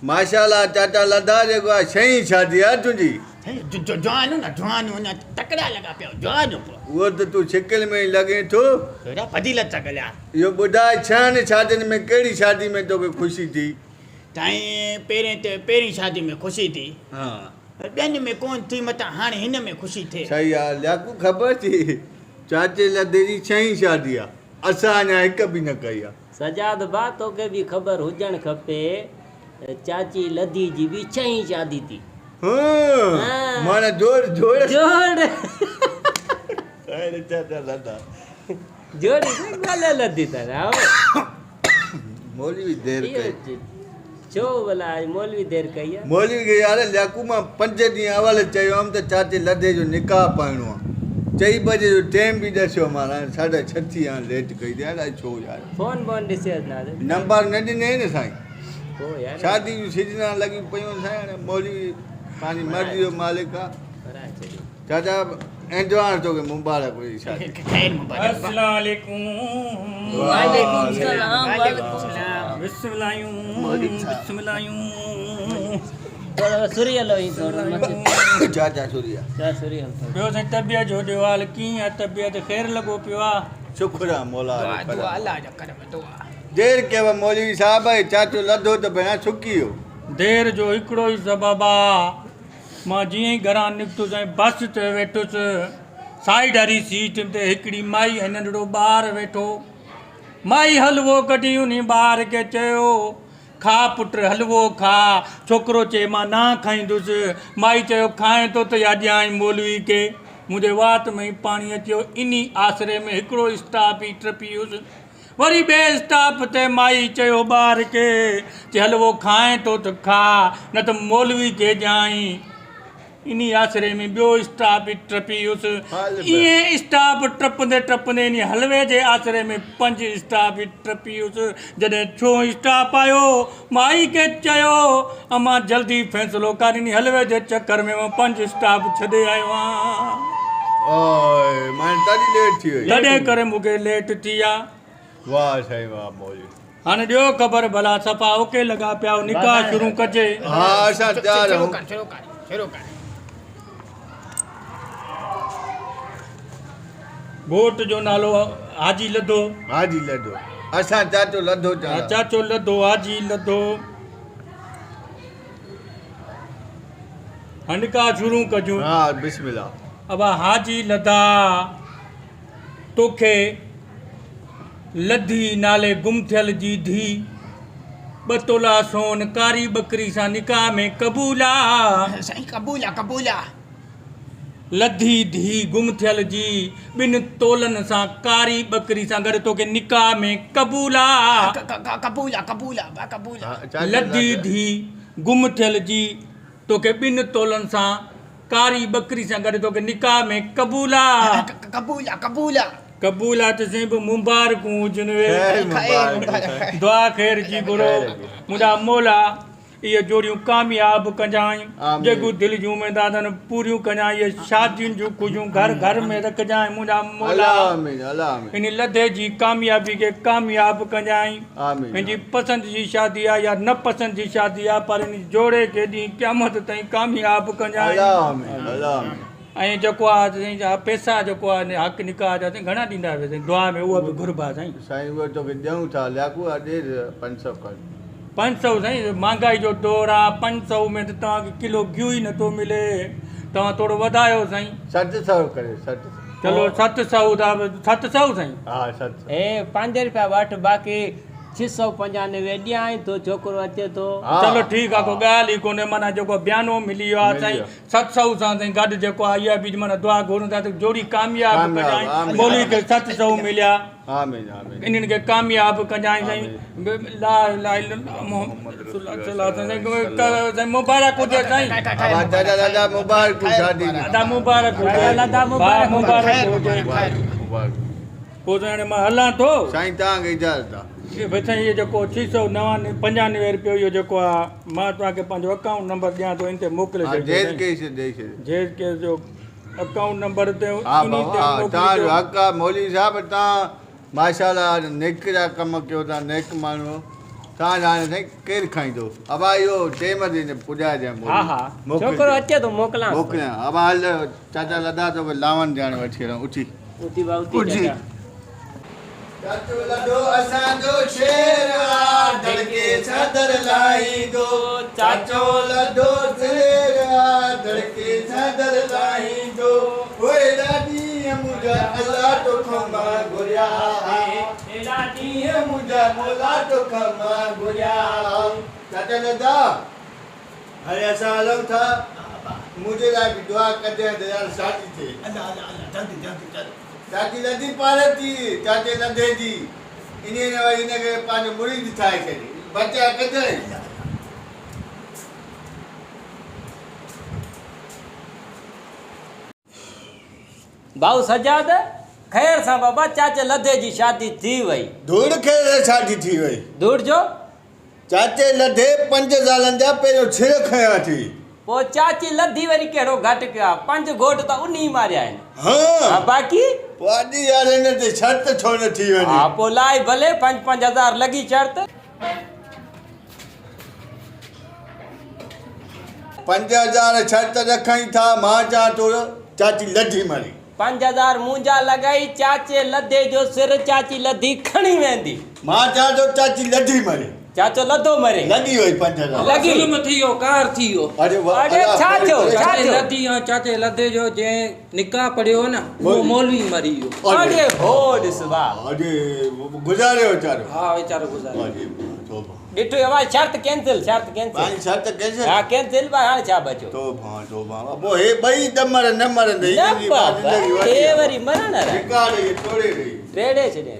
माशाल्लाह चाचा लदा जेको आहे छहीं शादी आहे तुंहिंजी जवान न जवान न तकड़ा लगा पियो जवान उहो त तूं शिकिल में ई लॻे थो थोड़ा फजीलत सा गलिया इहो ॿुधाए छहनि शादियुनि में कहिड़ी शादी में तोखे ख़ुशी थी ताईं पहिरीं शादी में ख़ुशी थी हा ॿियनि में कोन थी मता हाणे हिन में ख़ुशी थिए सही आहे लियाकू ख़बर थी चाचे लदे जी छहीं शादी आहे असां अञा हिकु बि न कई आहे सजाद बा तोखे बि ख़बर हुजणु खपे चाची लधी जी बि छहीं शादी थी हाँ माना जोड़ जोड़ जोड़ चाचा लदा जोड़ी से गले लधी था मौलवी देर कई छो भला मौलवी देर कई आहे मौलवी खे यार लियाकू मां 5 ॾींहं अवल चयो हुअमि त चाचे लदे जो निकाह पाइणो आहे 4 बजे जो टाइम बि ॾसियो मां 6:30 हाणे लेट कई थी अलाए छो यार फोन ॾिसे नंबर न ॾिनई न साईं हो यार शादी जूं सिजना लॻी पियूं साईं हाणे मौलवी पंहिंजी मर्ज़ी जो मालिक आहे चाचा एडवांस तोखे मुबारक हुई शादी खैर मुबारक अस्सलाम वालेकुम वालेकुम सलाम वालेकुम सलाम बिस्मिल्लाह थोड़ा सुरियल हुई थोड़ा चाचा सूर्या क्या सुरियल ॿियो साईं तबियत जो ॾिवाल कीअं आहे तबियत ख़ैर लॻो पियो आहे शुक्र आहे मौला जो दुआ अल्लाह जा करम दुआ देर कयव मौलवी साहब चाचो लधो त भेण सुकी वियो देर जो हिकिड़ो ई सबबु आहे मां जीअं ई घरां निकितुसि ऐं बस ते वेठुसि साइड वारी सीट ते हिकिड़ी माई ऐं नंढड़ो ॿारु वेठो माई हलवो कढी उन ॿार खे चयो खा पुट हलवो खा छोकिरो चए मां ना खाईंदुसि माई चयो खाए थो त या ॾियां मौलवी खे मुंहिंजे वात में ई पाणी अचियो इन आसिरे में हिकिड़ो स्टाफ ई टपी वियुसि वरी ॿिए स्टाफ ते माई चयो ॿार खे चए हलवो खाए थो त खा न त मौलवी खे ॾियाई इन आसिरे में ॿियो स्टाफ बि टपी वियुसि ईअं स्टाफ टपंदे इन हलवे जे आसिरे में 5 स्टाफ बि टपी वियुसि जॾहिं छो स्टाफ आयो माई खे चयो अमां जल्दी फ़ैसिलो कर इन हलवे जे चकर में मां 5 स्टाफ छॾे आयो आहियां ओए मां तॾहिं लेट थी वई तॾहिं करे मूंखे लेट थी आहे वाह साईं वाह मौलवी हाणे ॾियो ख़बर भला सफ़ा ओके लॻा पिया निकाह शुरू कजे हा असां तयार शुरू आहियूं कर शुरू कर घोट जो नालो हाजी लधो हाजी लधो असां चाचो लधो चाचा चाचो लधो हाजी लधो निकाह शुरू कजूं हा बिस्मिल्लाह अब हाजी लधा तोखे लधी नाले गुम थियल जी धी 2 तोला सोन कारी बकरी सां निकाह में क़बूल आहे साईं कबूला लधी धी गुम थियल जी 2 तोलनि सां कारी बकरी सां गॾु तोखे निकाह में क़बूल आहे कबूला लधी धी गुम थियल जी तोखे 2 तोलनि सां कारी बकरी सां गॾु तोखे निकाह में क़बूल आहे क़बूल आहे त साईं बि मुबारकूं हुजनि दुआ ख़ैर जी घुरो मुंहिंजा मौला इहे जोड़ियूं कामयाब कजांइ जेको दिलि जूं उमेदां अथनि पूरियूं कजांइ इहे शादियुनि जूं ख़ुशियूं घर में रखजांइ मुंहिंजा मौला आमीन अल्लाह आमीन इन लधे जी कामयाबी खे कामयाब कजांइ आमीन पंहिंजी पसंदि जी शादी आहे या न पसंदि जी शादी आहे पर इन जोड़े खे ॾींहुं क़यामत ताईं कामयाब कजांइ अल्लाह आमीन ऐं जेको आहे साईं पैसा जेको आहे हक़ निकाह जा साईं घणा ॾींदा आहियो साईं दुआ में उहा बि घुरबा साईं साईं उहो तोखे ॾियूं था लियाकू आहे ॾे 500 कर 500 साईं महांगाई जो दौर आहे 500 में त तव्हांखे किलो गिहु ई नथो मिले तव्हां थोरो वधायो साईं 700 करे 700 चलो 700 700 साईं हा 700 ए 5 रुपया वठ बाक़ी 695 ॾियां तो छोकिरो अचे थो चलो ठीकु आहे कोई ॻाल्हि ई कोन्हे माना जेको बयानो मिली वियो आहे साईं 700 सां साईं गॾु जेको आहे इहा बि माना दुआ घुरूं था त जोड़ी कामयाब कजांइ मौलवी खे 700 मिलिया आमीन आमीन इन्हनि खे कामयाब कजांइ साईं ला इलाहा इल्लल्लाह मुहम्मद रसूलुल्लाह साईं मुबारक हुजे साईं दादा मुबारक शादी दादा मुबारक हुजे दादा मुबारक हुजे पोइ हाणे मां हलां थो साईं तव्हांखे इजाज़त आहे भई साईं इहो जेको 695 रुपयो इहो जेको आहे मां तव्हांखे पंहिंजो अकाउंट नंबर ॾियां थो इन ते मोकिले जेल केस ॾेई छॾ जेल केस जो अकाउंट नंबर ते हा तव्हांजो हक़ आहे मौलवी साहब तव्हां माशाल्लाह नेक जा कम कयो था नेक माण्हू तव्हां हाणे साईं केरु खाईंदो अब इहो टेम ते पुॼाइजे हा हा छोकिरो अचे थो मोकिलां मोकिलियां अब हल चाचा लदा तो लावण ॼाण वठी हलूं उथी उथी बा उथी उथी। चाचा। चाचो लॾो असांजो शेर आ धड़के चादर लाहींदो चाचो लॾो शेर आ धड़के चादर लाहींदो ओए ॾाॾी मुंहिंजा अल्लाह तोखां मां घुरिया एॾा ॾींहं मुंहिंजा मौला तोखां मां घुरिया चाचा लॾा हाणे असां हलूं था मुंहिंजे लाइ बि दुआ कजांइ दयाल शादी थिए जल्दी जल्दी जल्दी चाची लधी पारे थी चाचे लधे जी इन्हीअ ने वरी हिनखे पंहिंजो मुरीद ठाहे छॾी बचा कजांइ भाऊ सजाद ख़ैर सां बाबा चाचे लधे जी शादी थी वई धूड़ खे शादी थी वई दूर जो चाचे लधे 5 सालनि जा पहिरियों छिर खयां थी पोइ चाची लधी वरी कहिड़ो घटि कयो आहे 5 घोट त उन ई मारिया आहिनि हाँ बाक़ी वाॾी यार हिन ते शर्त छो न थी वञे हा पोइ लाइ भले 5-5 हज़ार लॻी शर्त 5000 शर्त रखई था मां चवां थो चाची लधी मरी 5,000 मुंहिंजा लॻाई चाचे लधे जो सिर चाची लधी खणी वेंदी मां चवां थो चाची लधी मरी चाचो लधो मरे लॻी वई 5000 लॻी ज़ुल्म थी वियो कार थी वियो अरे वाह अरे छा थियो छा चाचे थियो लधी ऐं चाचे लधे जो जंहिं निकाह पढ़ियो न उहो मौलवी मरी वियो अरे हो ॾिस वाह अरे गुज़ारियो वीचारो हा वीचारो गुज़ारे अरे तोबा ॾिठो आवाज़ शर्त कैंसिल पंहिंजी शर्त कैसे हा कैंसिल भाई हाणे छा बचो तोबा पोइ हे ॿई दमर न मरंदे न बाबा, हे वरी मरण वारा। रिकार्ड इहे तोड़े रही टेड़े छॾे